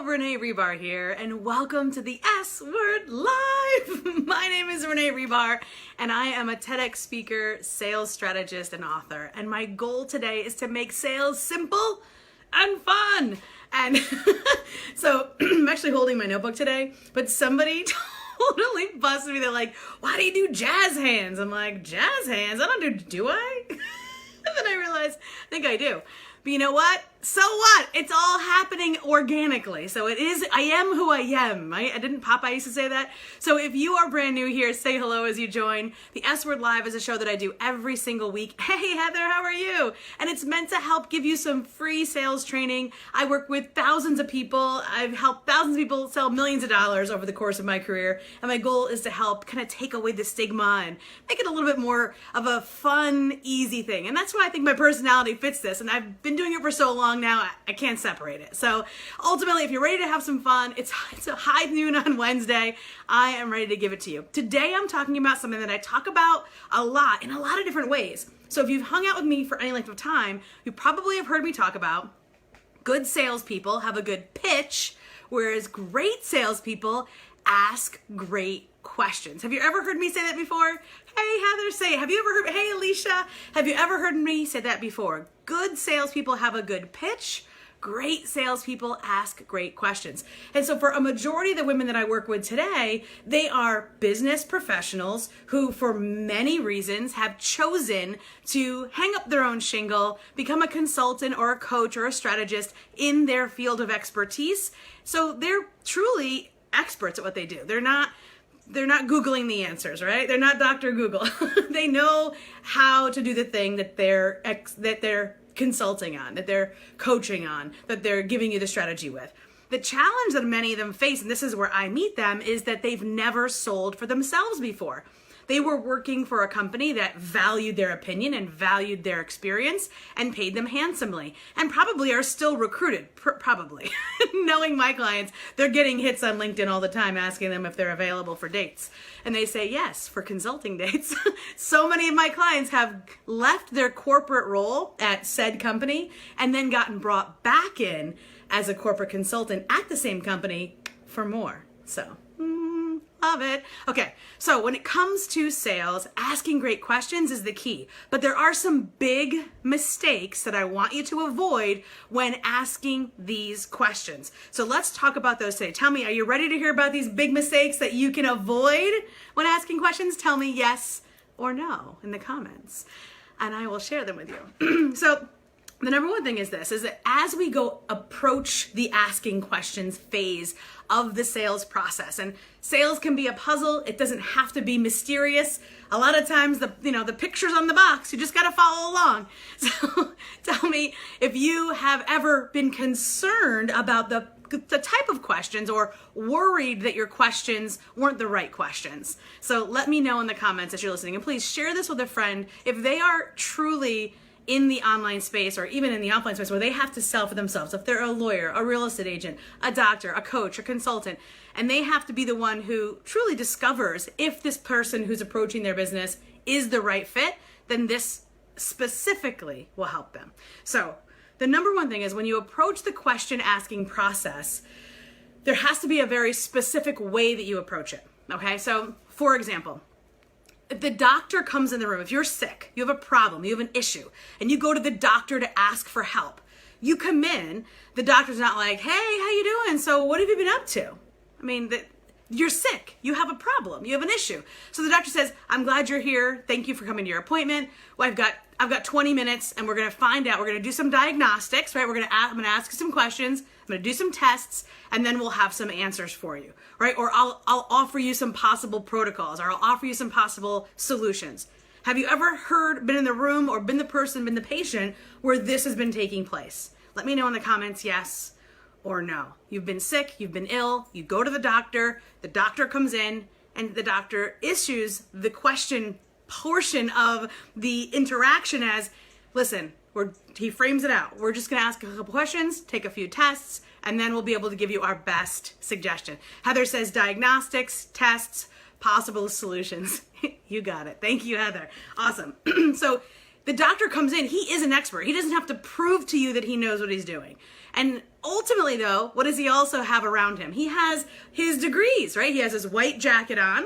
Renee Rebar here, and welcome to the S Word Live. My name is Renee Rebar, and I am a TEDx speaker, sales strategist, and author. And my goal today is to make sales simple and fun. And so I'm actually holding my notebook today, but somebody totally busted me. They're like, why do you do jazz hands? I'm like, jazz hands? I don't do I? And then I realized, I think I do. But you know what? So what? It's all happening organically. So I am who I am. I didn't Popeye used to say that. So if you are brand new here, say hello as you join. The S Word Live is a show that I do every single week. Hey Heather, how are you? And it's meant to help give you some free sales training. I work with thousands of people. I've helped thousands of people sell millions of dollars over the course of my career. And my goal is to help kind of take away the stigma and make it a little bit more of a fun, easy thing. And that's why I think my personality fits this. And I've been doing it for so long now, I can't separate it. So ultimately, if you're ready to have some fun, it's a high noon on Wednesday. I am ready to give it to you. Today, I'm talking about something that I talk about a lot in a lot of different ways. So if you've hung out with me for any length of time, you probably have heard me talk about good salespeople have a good pitch, whereas great salespeople ask great questions. Have you ever heard me say that before? Hey, Heather, say it. Have you ever heard, hey, Alicia, have you ever heard me say that before? Good salespeople have a good pitch. Great salespeople ask great questions. And so for a majority of the women that I work with today, they are business professionals who, for many reasons, have chosen to hang up their own shingle, become a consultant or a coach or a strategist in their field of expertise. So they're truly experts at what they do. They're not Googling the answers, right? They're not Dr. Google. They know how to do the thing that they're consulting on, that they're coaching on, that they're giving you the strategy with. The challenge that many of them face, and this is where I meet them, is that they've never sold for themselves before. They were working for a company that valued their opinion and valued their experience and paid them handsomely, and probably are still recruited, probably. Knowing my clients, they're getting hits on LinkedIn all the time asking them if they're available for dates. And they say yes, for consulting dates. So many of my clients have left their corporate role at said company and then gotten brought back in as a corporate consultant at the same company for more. So, love it. Okay, so when it comes to sales, asking great questions is the key. But there are some big mistakes that I want you to avoid when asking these questions. So let's talk about those today. Tell me, are you ready to hear about these big mistakes that you can avoid when asking questions? Tell me yes or no in the comments, and I will share them with you. So the number one thing is this, is that as we go approach the asking questions phase of the sales process, and sales can be a puzzle, it doesn't have to be mysterious. A lot of times the pictures on the box, you just got to follow along. So tell me if you have ever been concerned about the type of questions or worried that your questions weren't the right questions. So let me know in the comments as you're listening, and please share this with a friend if they are truly in the online space or even in the offline space where they have to sell for themselves. If they're a lawyer, a real estate agent, a doctor, a coach, a consultant, and they have to be the one who truly discovers if this person who's approaching their business is the right fit, then this specifically will help them. So the number one thing is when you approach the question asking process, there has to be a very specific way that you approach it. Okay, so for example, if the doctor comes in the room, if you're sick, you have a problem, you have an issue, and you go to the doctor to ask for help, you come in, the doctor's not like, hey, how you doing? So what have you been up to? I mean, you're sick, you have a problem, you have an issue. So the doctor says, I'm glad you're here, thank you for coming to your appointment. Well, I've got 20 minutes and we're gonna find out, we're gonna do some diagnostics, right? I'm gonna ask you some questions, I'm gonna do some tests, and then we'll have some answers for you, right? Or I'll offer you some possible protocols, or I'll offer you some possible solutions. Have you ever been in the room or been the patient where this has been taking place? Let me know in the comments, yes or no. You've been sick, you've been ill, you go to the doctor comes in, and the doctor issues the question portion of the interaction as, listen, he frames it out. We're just gonna ask a couple questions, take a few tests, and then we'll be able to give you our best suggestion. Heather says diagnostics, tests, possible solutions. You got it. Thank you, Heather. Awesome. So the doctor comes in, he is an expert. He doesn't have to prove to you that he knows what he's doing. And ultimately though, what does he also have around him? He has his degrees, right? He has his white jacket on,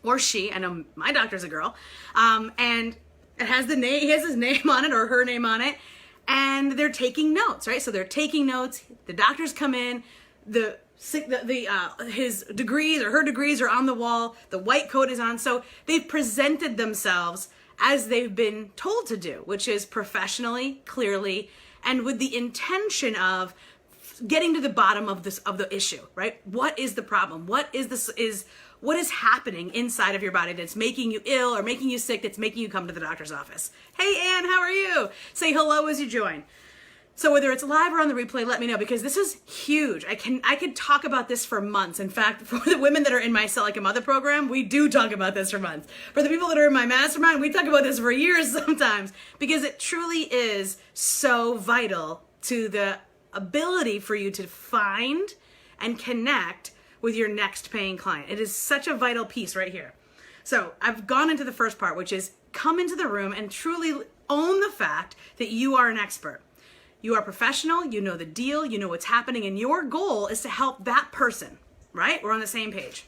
or she, I know my doctor's a girl, and it has he has his name on it or her name on it, and they're taking notes, right? So they're taking notes, the doctors come in, his degrees or her degrees are on the wall, the white coat is on, so they've presented themselves as they've been told to do, which is professionally, clearly, and with the intention of getting to the bottom of the issue, right? What is the problem? What is happening inside of your body that's making you ill or making you sick, that's making you come to the doctor's office? Hey Ann, how are you? Say hello as you join. So whether it's live or on the replay, let me know, because this is huge. I could talk about this for months. In fact, for the women that are in my Sell Like a Mother program, we do talk about this for months. For the people that are in my mastermind, we talk about this for years sometimes, because it truly is so vital to the ability for you to find and connect with your next paying client. It is such a vital piece right here. So I've gone into the first part, which is come into the room and truly own the fact that you are an expert. You are professional, you know the deal, you know what's happening, and your goal is to help that person, right? We're on the same page.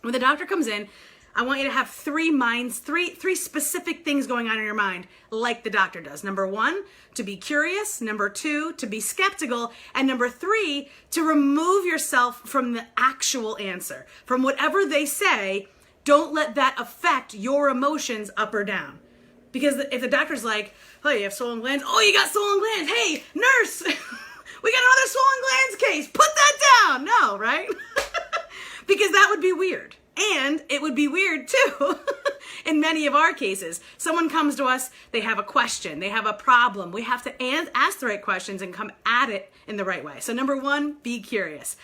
When the doctor comes in, I want you to have three specific things going on in your mind, like the doctor does. Number 1, to be curious. Number 2, to be skeptical. And number 3, to remove yourself from the actual answer. From whatever they say, don't let that affect your emotions up or down. Because if the doctor's like, oh, you have swollen glands. Oh, you got swollen glands. Hey, nurse, we got another swollen glands case. Put that down. No, right? Because that would be weird. And it would be weird too in many of our cases. Someone comes to us, they have a question, they have a problem. We have to ask the right questions and come at it in the right way. So number 1, be curious.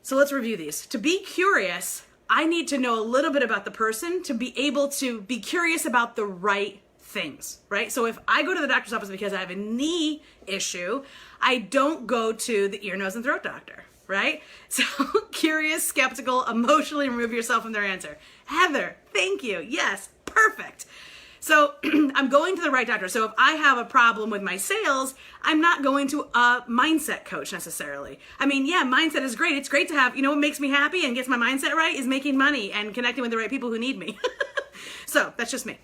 So let's review these. To be curious, I need to know a little bit about the person to be able to be curious about the right things, right? So if I go to the doctor's office because I have a knee issue, I don't go to the ear, nose, and throat doctor, right? So curious, skeptical, emotionally remove yourself from their answer. Heather, thank you. Yes, perfect. So I'm going to the right doctor. So if I have a problem with my sales, I'm not going to a mindset coach necessarily. I mean, yeah, mindset is great. It's great to have, what makes me happy and gets my mindset right is making money and connecting with the right people who need me. So that's just me.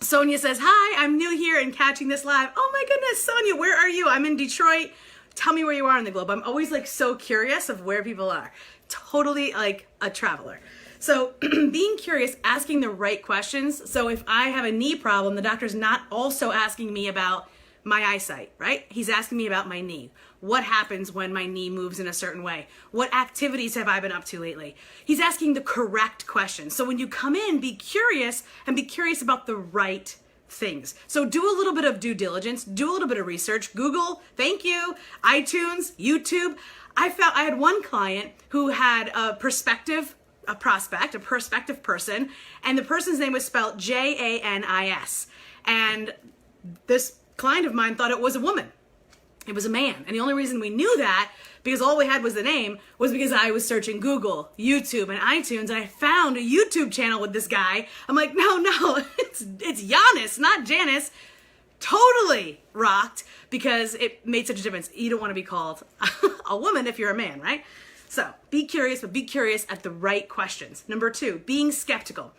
Sonia says, hi, I'm new here and catching this live. Oh my goodness, Sonia, where are you? I'm in Detroit. Tell me where you are on the globe. I'm always so curious of where people are. Totally like a traveler. So being curious, asking the right questions. So if I have a knee problem, the doctor's not also asking me about my eyesight, right? He's asking me about my knee. What happens when my knee moves in a certain way? What activities have I been up to lately? He's asking the correct questions. So when you come in, be curious and be curious about the right things. So do a little bit of due diligence, do a little bit of research, Google, thank you, iTunes, YouTube. I had one client who had a prospective person, and the person's name was spelled Janis. And this client of mine thought it was a woman. It was a man. And the only reason we knew that, because all we had was the name, was because I was searching Google, YouTube, and iTunes, and I found a YouTube channel with this guy. I'm like, no, it's Giannis, not Janice. Totally rocked, because it made such a difference. You don't want to be called a woman if you're a man, right? So be curious, but be curious at the right questions. Number 2, being skeptical.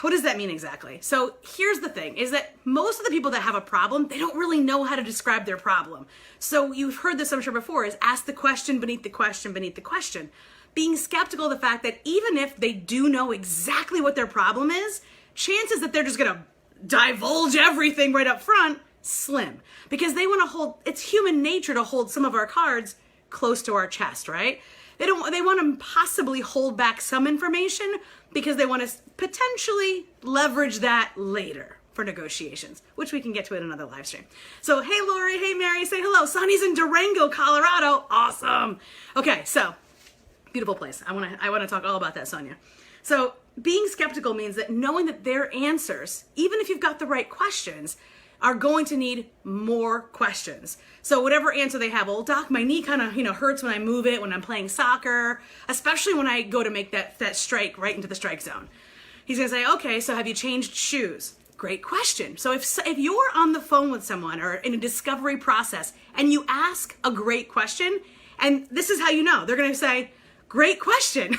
What does that mean exactly? So here's the thing, is that most of the people that have a problem, they don't really know how to describe their problem. So you've heard this, I'm sure, before, is ask the question beneath the question beneath the question. Being skeptical of the fact that even if they do know exactly what their problem is, chances that they're just going to divulge everything right up front, slim. Because they want to hold, it's human nature to hold some of our cards close to our chest, right? They want to possibly hold back some information because they want to potentially leverage that later for negotiations, which we can get to in another live stream. So, hey Lori, hey Mary, say hello. Sonny's in Durango, Colorado. Awesome. Okay, so beautiful place. I want to talk all about that, Sonia. So, being skeptical means that knowing that their answers, even if you've got the right questions, are going to need more questions. So whatever answer they have, well, doc, my knee kind of, hurts when I move it, when I'm playing soccer, especially when I go to make that strike right into the strike zone. He's gonna say, okay, so have you changed shoes? Great question. So if you're on the phone with someone or in a discovery process and you ask a great question, and this is how you know, they're going to say, great question.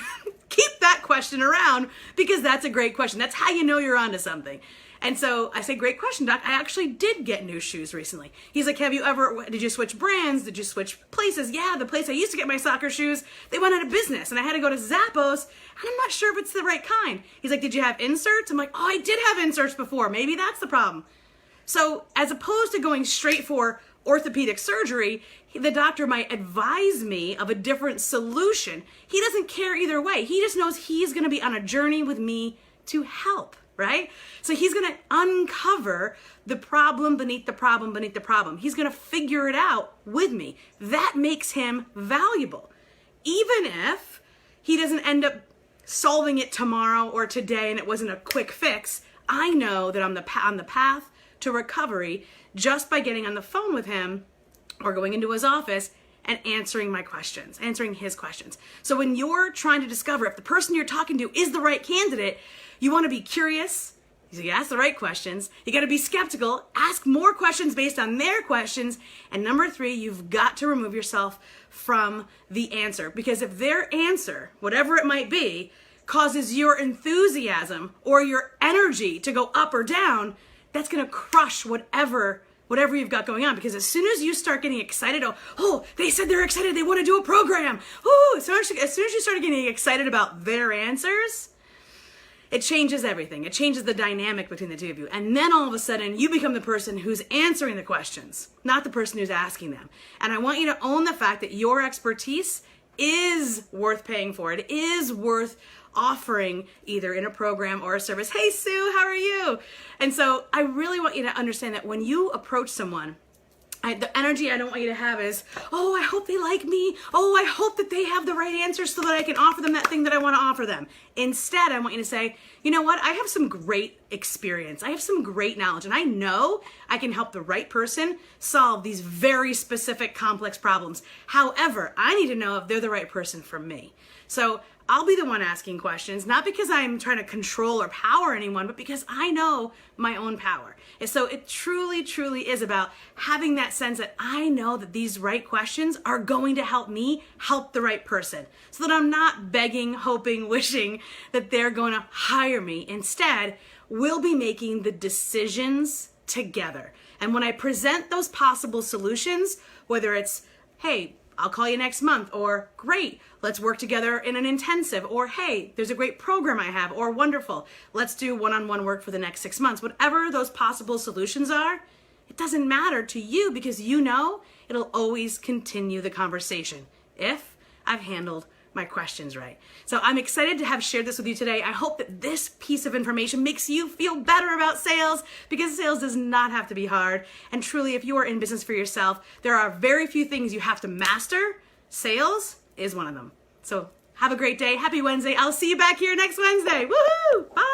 Keep that question around because that's a great question. That's how you know you're onto something. And so I say, great question, Doc. I actually did get new shoes recently. He's like, did you switch brands? Did you switch places? Yeah, the place I used to get my soccer shoes, they went out of business and I had to go to Zappos and I'm not sure if it's the right kind. He's like, did you have inserts? I'm like, oh, I did have inserts before. Maybe that's the problem. So as opposed to going straight for orthopedic surgery, the doctor might advise me of a different solution. He doesn't care either way. He just knows he's going to be on a journey with me to help. Right? So he's going to uncover the problem beneath the problem beneath the problem. He's going to figure it out with me. That makes him valuable. Even if he doesn't end up solving it tomorrow or today and it wasn't a quick fix, I know that I'm on the path to recovery just by getting on the phone with him or going into his office and answering his questions. So when you're trying to discover if the person you're talking to is the right candidate, you want to be curious, you ask the right questions, you got to be skeptical, ask more questions based on their questions, and number 3, you've got to remove yourself from the answer. Because if their answer, whatever it might be, causes your enthusiasm or your energy to go up or down, that's going to crush whatever you've got going on. Because as soon as you start getting excited, oh, they said they're excited, they want to do a program. As soon as you start getting excited about their answers, it changes everything. It changes the dynamic between the two of you. And then all of a sudden, you become the person who's answering the questions, not the person who's asking them. And I want you to own the fact that your expertise is worth paying for. It is worth offering either in a program or a service. Hey, Sue, how are you? And so I really want you to understand that when you approach someone, the energy I don't want you to have is, oh, I hope they like me. Oh, I hope that they have the right answers so that I can offer them that thing that I want to offer them. Instead, I want you to say, you know what? I have some great experience. I have some great knowledge, and I know I can help the right person solve these very specific, complex problems. However, I need to know if they're the right person for me. So I'll be the one asking questions, not because I'm trying to control or power anyone, but because I know my own power. And so it truly, truly is about having that sense that I know that these right questions are going to help me help the right person, so that I'm not begging, hoping, wishing that they're going to hire me. Instead, we'll be making the decisions together. And when I present those possible solutions, whether it's, hey, I'll call you next month, or great, let's work together in an intensive, or hey, there's a great program I have, or wonderful, let's do one-on-one work for the next 6 months. Whatever those possible solutions are, it doesn't matter to you because you know it'll always continue the conversation if I've handled my questions right. So I'm excited to have shared this with you today. I hope that this piece of information makes you feel better about sales, because sales does not have to be hard. And truly, if you are in business for yourself, there are very few things you have to master. Sales is one of them. So have a great day. Happy Wednesday. I'll see you back here next Wednesday. Woohoo! Bye.